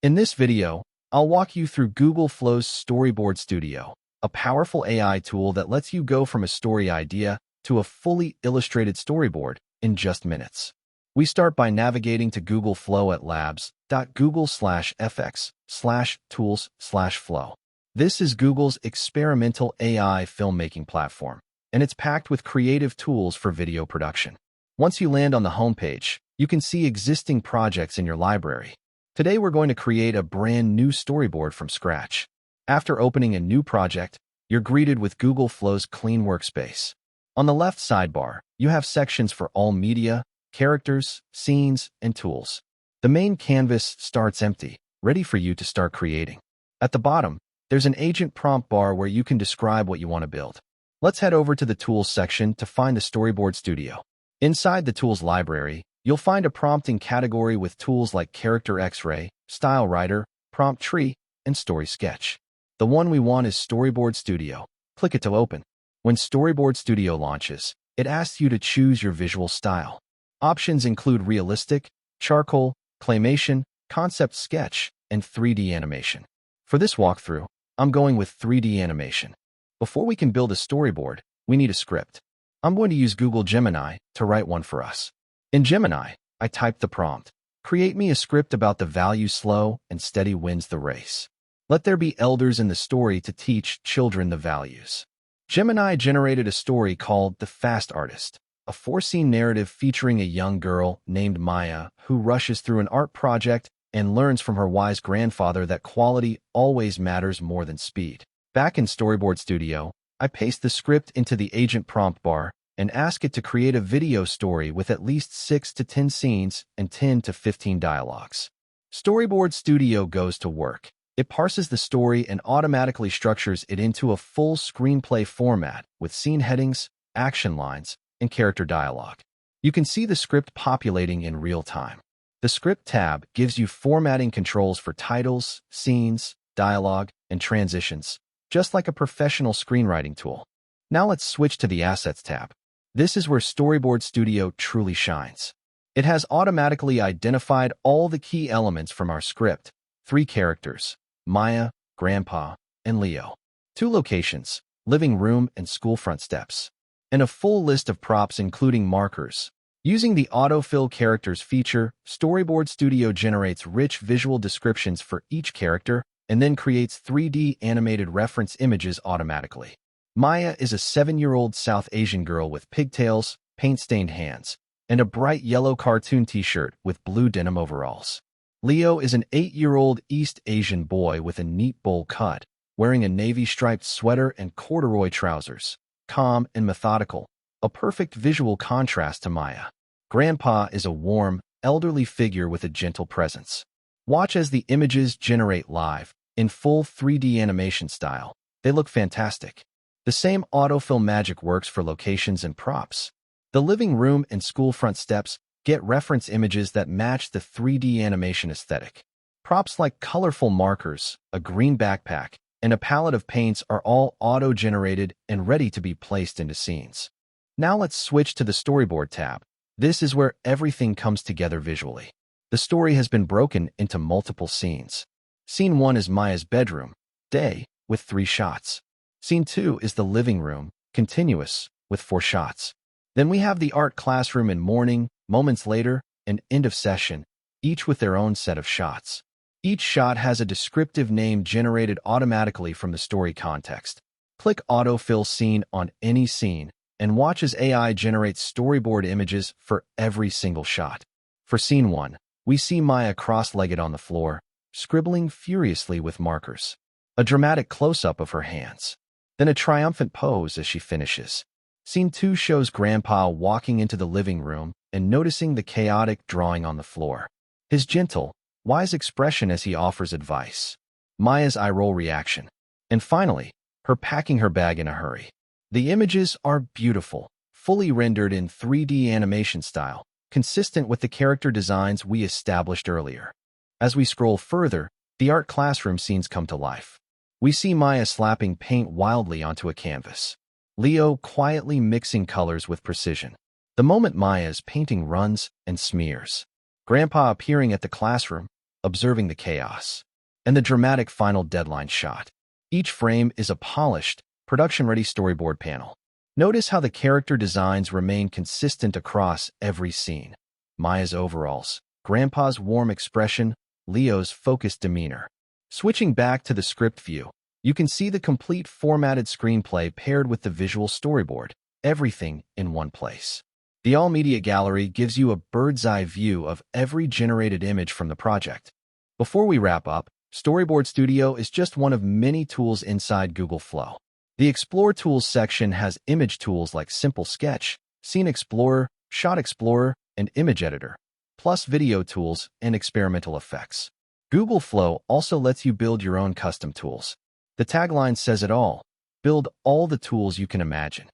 In this video, I'll walk you through Google Flow's Storyboard Studio, a powerful AI tool that lets you go from a story idea to a fully illustrated storyboard in just minutes. We start by navigating to Google Flow at labs.google/fx/tools/flow. This is Google's experimental AI filmmaking platform, and it's packed with creative tools for video production. Once you land on the homepage, you can see existing projects in your library. Today, we're going to create a brand new storyboard from scratch. After opening a new project, you're greeted with Google Flow's clean workspace. On the left sidebar, you have sections for all media, characters, scenes, and tools. The main canvas starts empty, ready for you to start creating. At the bottom, there's an agent prompt bar where you can describe what you want to build. Let's head over to the Tools section to find the Storyboard Studio. Inside the Tools library, you'll find a prompting category with tools like Character X-Ray, Style Writer, Prompt Tree, and Story Sketch. The one we want is Storyboard Studio. Click it to open. When Storyboard Studio launches, it asks you to choose your visual style. Options include realistic, charcoal, claymation, concept sketch, and 3D animation. For this walkthrough, I'm going with 3D animation. Before we can build a storyboard, we need a script. I'm going to use Google Gemini to write one for us. In Gemini, I typed the prompt, "Create me a script about the value slow and steady wins the race. Let there be elders in the story to teach children the values." Gemini generated a story called The Fast Artist, a 4-scene narrative featuring a young girl named Maya who rushes through an art project and learns from her wise grandfather that quality always matters more than speed. Back in Storyboard Studio, I paste the script into the agent prompt bar and ask it to create a video story with at least 6 to 10 scenes and 10 to 15 dialogues. Storyboard Studio goes to work. It parses the story and automatically structures it into a full screenplay format with scene headings, action lines, and character dialogue. You can see the script populating in real time. The Script tab gives you formatting controls for titles, scenes, dialogue, and transitions, just like a professional screenwriting tool. Now let's switch to the Assets tab. This is where Storyboard Studio truly shines. It has automatically identified all the key elements from our script: 3 characters, Maya, Grandpa, and Leo; 2 locations, living room and school front steps; and a full list of props including markers. Using the Autofill Characters feature, Storyboard Studio generates rich visual descriptions for each character and then creates 3D animated reference images automatically. Maya is a 7-year-old South Asian girl with pigtails, paint-stained hands, and a bright yellow cartoon t-shirt with blue denim overalls. Leo is an 8-year-old East Asian boy with a neat bowl cut, wearing a navy-striped sweater and corduroy trousers, calm and methodical, a perfect visual contrast to Maya. Grandpa is a warm, elderly figure with a gentle presence. Watch as the images generate live, in full 3D animation style. They look fantastic. The same autofill magic works for locations and props. The living room and school front steps get reference images that match the 3D animation aesthetic. Props like colorful markers, a green backpack, and a palette of paints are all auto-generated and ready to be placed into scenes. Now let's switch to the Storyboard tab. This is where everything comes together visually. The story has been broken into multiple scenes. Scene 1 is Maya's bedroom, day, with 3 shots. Scene 2 is the living room, continuous, with 4 shots. Then we have the art classroom in morning, moments later, and end of session, each with their own set of shots. Each shot has a descriptive name generated automatically from the story context. Click Autofill Scene on any scene and watch as AI generates storyboard images for every single shot. For Scene 1, we see Maya cross-legged on the floor, scribbling furiously with markers. A dramatic close-up of her hands. Then a triumphant pose as she finishes. Scene 2 shows Grandpa walking into the living room and noticing the chaotic drawing on the floor. His gentle, wise expression as he offers advice. Maya's eye-roll reaction. And finally, her packing her bag in a hurry. The images are beautiful, fully rendered in 3D animation style, consistent with the character designs we established earlier. As we scroll further, the art classroom scenes come to life. We see Maya slapping paint wildly onto a canvas. Leo quietly mixing colors with precision. The moment Maya's painting runs and smears. Grandpa appearing at the classroom, observing the chaos, and the dramatic final deadline shot. Each frame is a polished, production-ready storyboard panel. Notice how the character designs remain consistent across every scene. Maya's overalls, Grandpa's warm expression, Leo's focused demeanor. Switching back to the script view, you can see the complete formatted screenplay paired with the visual storyboard, everything in one place. The All Media Gallery gives you a bird's-eye view of every generated image from the project. Before we wrap up, Storyboard Studio is just one of many tools inside Google Flow. The Explore Tools section has image tools like Simple Sketch, Scene Explorer, Shot Explorer, and Image Editor, plus video tools and experimental effects. Google Flow also lets you build your own custom tools. The tagline says it all: build all the tools you can imagine.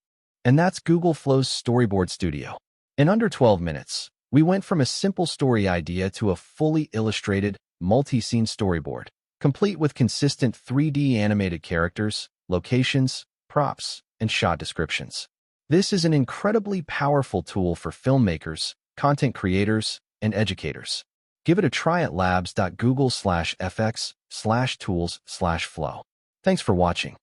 And that's Google Flow's Storyboard Studio. In under 12 minutes, we went from a simple story idea to a fully illustrated, multi-scene storyboard, complete with consistent 3D animated characters, locations, props, and shot descriptions. This is an incredibly powerful tool for filmmakers, content creators, and educators. Give it a try at labs.google/fx/tools/flow. Thanks for watching.